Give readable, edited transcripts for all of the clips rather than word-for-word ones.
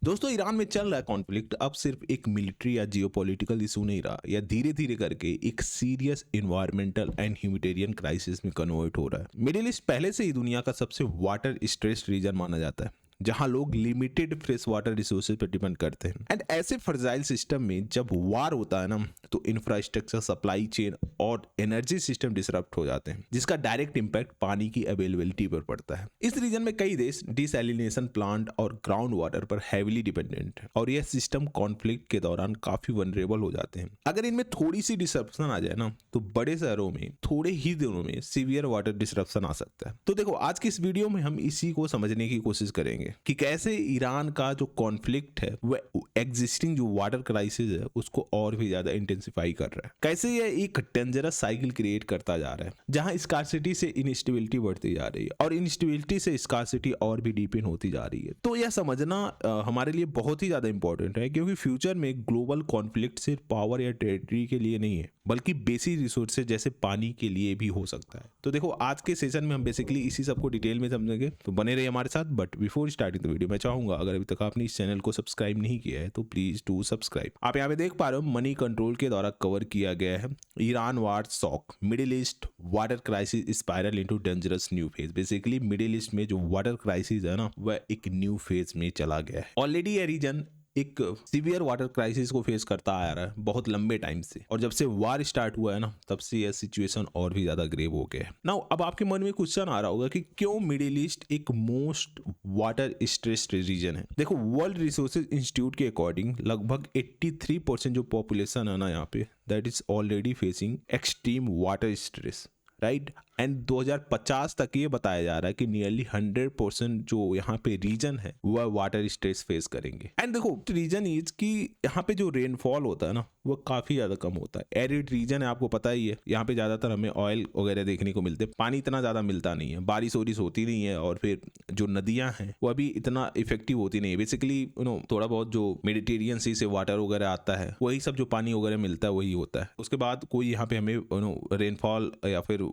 दोस्तों ईरान में चल रहा है कॉन्फ्लिक्ट अब सिर्फ एक मिलिट्री या जियोपॉलिटिकल इशू नहीं रहा, यह धीरे धीरे करके एक serious environmental and humanitarian crisis में कन्वर्ट हो रहा है। मिडिल ईस्ट पहले से ही दुनिया का सबसे वाटर स्ट्रेस्ड रीजन माना जाता है, जहां लोग लिमिटेड फ्रेश वाटर रिसोर्सेज पर डिपेंड करते हैं। एंड ऐसे फर्जाइल सिस्टम में जब वार होता है ना, तो इंफ्रास्ट्रक्चर, सप्लाई चेन और एनर्जी सिस्टम डिसरप्ट हो जाते हैं, जिसका डायरेक्ट इंपैक्ट पानी की अवेलेबिलिटी पर पड़ता है। इस रीजन में कई देश डिसैलिनेशन प्लांट और ग्राउंड वाटर पर हैवीली डिपेंडेंट है, और यह सिस्टम कॉन्फ्लिक्ट के दौरान काफी वनरेबल हो जाते हैं। अगर इनमें थोड़ी सी डिसरप्शन आ जाए ना, तो बड़े शहरों में थोड़े ही दिनों में सीवियर वाटर डिसरप्शन आ सकता है। तो देखो, आज की इस वीडियो में हम इसी को समझने की कोशिश करेंगे कि कैसे ईरान का जो कॉन्फ्लिक्ट है वह एग्जिस्टिंग जो वाटर क्राइसिस है उसको और भी ज्यादा इंटेंसिफाई कर रहा है, कैसे यह एक डेंजरस साइकिल क्रिएट करता जा रहा है, जहां स्कार्सिटी से इनस्टेबिलिटी बढ़ती जा रही है और इनस्टेबिलिटी से स्कार्सिटी और भी डीपन होती जा रही है। तो यह समझना हमारे लिए बहुत ही ज्यादा इंपॉर्टेंट है, क्योंकि फ्यूचर में ग्लोबल कॉन्फ्लिक्ट सिर्फ पावर या टेरिटरी के लिए नहीं है, बल्कि बेसिक रिसोर्सेज जैसे पानी के लिए भी हो सकता है। तो देखो, आज के सेशन में हम बेसिकली इसी सबको डिटेल में समझेंगे, तो बने रहिए हमारे साथ। But before starting the video मैं चाहूंगा, अगर अभी तक आपने इस चैनल को सब्सक्राइब नहीं किया है तो प्लीज डू सब्सक्राइब। आप यहाँ पे देख पा रहे हो, मनी कंट्रोल के द्वारा कवर किया गया है Iran war shock, Middle East water crisis spiral into dangerous new phase. Basically Middle East में जो वाटर क्राइसिस है ना, वह एक न्यू फेज में चला गया है। ऑलरेडी ये रीजन एक सीवियर वाटर क्राइसिस को फेस करता आ रहा है बहुत लंबे टाइम से, और जब से वार स्टार्ट हुआ है ना, तब से यह सिचुएशन और भी ज्यादा ग्रेव हो गया है। नाउ अब आपके मन में क्वेश्चन आ रहा होगा कि क्यों मिडिल ईस्ट एक मोस्ट वाटर स्ट्रेस्ड रीजन है। देखो, वर्ल्ड रिसोर्सेज इंस्टीट्यूट के अकॉर्डिंग लगभग 83% जो पॉपुलेशन है ना यहाँ पे, that is already facing extreme water stress, right. And 2050 तक ये बताया जा रहा है कि नियरली 100% जो यहाँ पे रीजन है वह वाटर स्ट्रेस फेस करेंगे। एंड देखो, रीजन इज कि यहाँ पे जो रेनफॉल होता है ना, वह काफी ज्यादा कम होता है। एरिड रीजन है, आपको पता ही है, यहाँ पे ज्यादातर हमें ऑयल वगैरह देखने को मिलते हैं, पानी इतना ज्यादा मिलता नहीं है, बारिश वारिश होती नहीं है, और फिर जो नदियां हैं वह भी इतना इफेक्टिव होती नहीं है। बेसिकली थोड़ा बहुत जो मेडिटेरियन सी से वाटर वगैरह आता है, वही सब जो पानी वगैरह मिलता है वही होता है। उसके बाद कोई यहाँ पे हमें रेनफॉल या फिर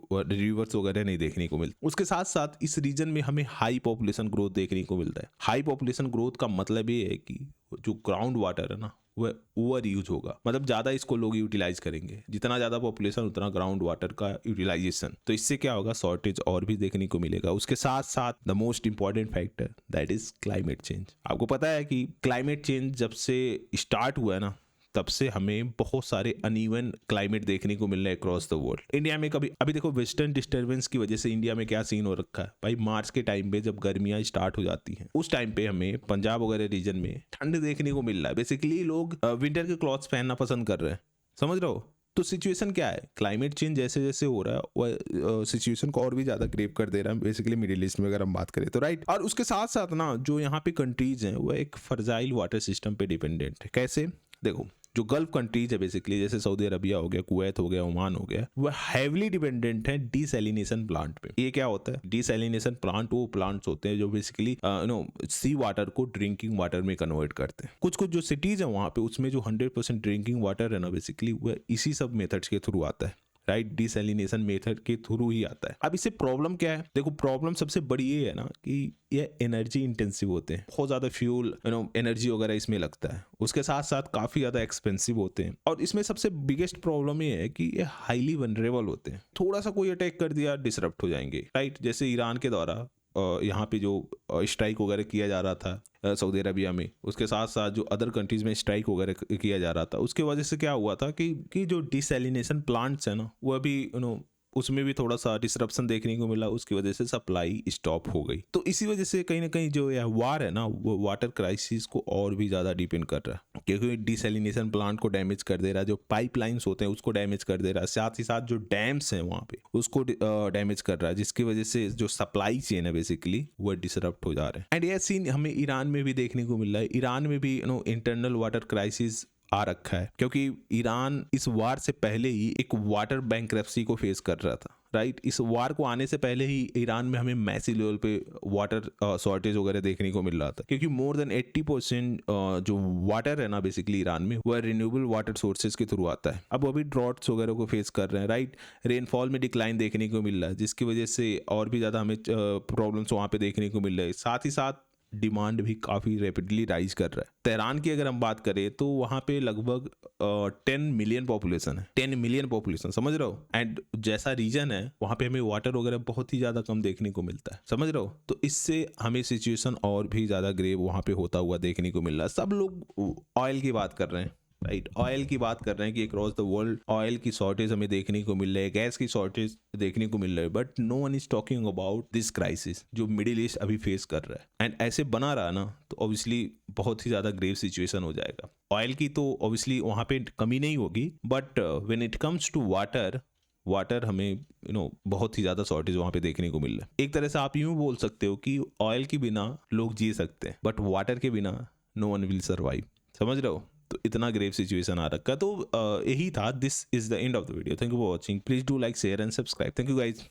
रिवर्स वगैरह नहीं देखने को मिलता। उसके साथ साथ इस रीजन में हमें हाई पॉपुलेशन ग्रोथ देखने को मिलता है। हाई पॉपुलेशन ग्रोथ का मतलब ये है कि जो ग्राउंड वाटर है ना, वह ओवर यूज होगा, मतलब ज्यादा इसको लोग यूटिलाइज करेंगे। जितना ज्यादा पॉपुलेशन उतना ग्राउंड वाटर का यूटिलाइजेशन, तो इससे क्या होगा, शॉर्टेज और भी देखने को मिलेगा। उसके साथ साथ the most important factor that is climate change. आपको पता है कि क्लाइमेट चेंज जब से स्टार्ट हुआ है ना, तब से हमें बहुत सारे अनइवन क्लाइमेट देखने को मिल रहे हैं अक्रॉस द वर्ल्ड। इंडिया में कभी अभी देखो, वेस्टर्न डिस्टर्बेंस की वजह से इंडिया में क्या सीन हो रखा है भाई। मार्च के टाइम पे जब गर्मियां स्टार्ट हो जाती हैं, उस टाइम पे हमें पंजाब वगैरह रीजन में ठंड देखने को मिल रहा है। बेसिकली लोग विंटर के क्लॉथ्स पहनना पसंद कर रहे हैं, समझ रहे हो। तो सिचुएशन क्या है, क्लाइमेट चेंज जैसे जैसे हो रहा है वह सिचुएशन को और भी ज्यादा ग्रेव कर दे रहा है, बेसिकली मिडिल ईस्ट में अगर हम बात करें तो, राइट। और उसके साथ साथ ना, जो यहाँ पे कंट्रीज हैं वह एक फर्जाइल वाटर सिस्टम पे डिपेंडेंट है। कैसे, देखो, जो गल्फ कंट्रीज है बेसिकली, जैसे सऊदी अरबिया हो गया, कुवैत हो गया, ओमान हो गया, वह हैवीली डिपेंडेंट है डिसैलिनेशन प्लांट पे। ये क्या होता है, डिसैलिनेशन प्लांट वो प्लांट्स होते हैं जो बेसिकली सी वाटर को ड्रिंकिंग वाटर में कन्वर्ट करते हैं। कुछ कुछ जो सिटीज है वहां पे, उसमें जो 100% ड्रिंकिंग वाटर है ना, बेसिकली वह इसी सब मेथड्स के थ्रू आता है, राइट। डिसैलिनेशन मेथड के थ्रू ही आता है। अब इससे प्रॉब्लम क्या है, देखो, प्रॉब्लम सबसे बड़ी ये है ना कि ये एनर्जी इंटेंसिव होते हैं, बहुत ज्यादा फ्यूल एनर्जी वगैरह इसमें लगता है। उसके साथ साथ काफी ज्यादा एक्सपेंसिव होते हैं, और इसमें सबसे बिगेस्ट प्रॉब्लम ये है कि ये हाईली वनरेबल होते हैं। थोड़ा सा कोई अटैक कर दिया, डिसरप्ट हो जाएंगे, राइट। जैसे ईरान के द्वारा यहाँ पे जो स्ट्राइक वगैरह किया जा रहा था सऊदी अरबिया में, उसके साथ साथ जो अदर कंट्रीज में स्ट्राइक वगैरह किया जा रहा था, उसके वजह से क्या हुआ था कि जो डिसैलिनेशन प्लांट्स है ना, वह भी उसमें भी थोड़ा सा डिसरप्शन देखने को मिला। उसकी वजह से सप्लाई स्टॉप हो गई। तो इसी वजह से कहीं ना कहीं जो यह वार है ना, वो वाटर क्राइसिस को और भी ज़्यादा डिपेंड कर रहा है, क्योंकि डिसैलिनेशन प्लांट को डैमेज कर दे रहा है, जो पाइपलाइंस होते हैं उसको डैमेज कर दे रहा है, साथ ही साथ जो डैम्स हैं वहाँ पे उसको डैमेज कर रहा है, जिसकी वजह से जो सप्लाई चेन है बेसिकली वो डिसरप्ट हो जा रहा है। एंड यह सीन हमें ईरान में भी देखने को मिल रहा है। ईरान में भी इंटरनल वाटर क्राइसिस आ रखा है, क्योंकि ईरान इस वार से पहले ही एक वाटर बैंक्रप्सी को फेस कर रहा था, राइट। इस वार को आने से पहले ही ईरान में हमें मैसिव लेवल पे वाटर शॉर्टेज वगैरह देखने को मिल रहा था, क्योंकि मोर देन 80% जो वाटर है ना बेसिकली ईरान में, वह रिन्यूएबल वाटर सोर्सेज के थ्रू आता है। अब वो भी ड्रॉट्स वगैरह को फेस कर रहे हैं, राइट। रेनफॉल में डिक्लाइन देखने को मिल रहा है, जिसकी वजह से और भी ज़्यादा हमें प्रॉब्लम्स वहाँ पे देखने को मिल रहा है। साथ ही साथ डिमांड भी काफ़ी रैपिडली राइज कर रहा है। तेहरान की अगर हम बात करें तो वहाँ पे लगभग 10 मिलियन पॉपुलेशन है, 10 मिलियन पॉपुलेशन, समझ रहे हो। एंड जैसा रीजन है वहाँ पे हमें वाटर वगैरह बहुत ही ज़्यादा कम देखने को मिलता है, समझ रहे हो। तो इससे हमें सिचुएशन और भी ज़्यादा ग्रेव वहाँ पे होता हुआ देखने को मिल रहा है। सब लोग ऑयल की बात कर रहे हैं, राइट, ऑयल की बात कर रहे हैं कि अक्रॉस द वर्ल्ड ऑयल की शॉर्टेज हमें देखने को मिल रहा है, गैस की शॉर्टेज देखने को मिल रहा है, but no one is talking about this crisis जो मिडिल ईस्ट अभी फेस कर रहा है। एंड ऐसे बना रहा ना तो ऑब्वियसली बहुत ही ज़्यादा ग्रेव सिचुएशन हो जाएगा। ऑयल की तो ऑब्वियसली वहाँ पे कमी नहीं होगी, but when it comes to water हमें बहुत ही ज़्यादा शॉर्टेज वहाँ पे देखने को मिल रहा है। एक तरह से आप यूँ बोल सकते हो कि ऑयल के बिना लोग जी सकते हैं, बट वाटर के बिना नो वन विल सर्वाइव, समझ रहे हो। तो इतना ग्रेव सिचुएशन आ रखा है। तो यही था, this is the end of the video. Thank you for watching, please do like share and subscribe. Thank you guys.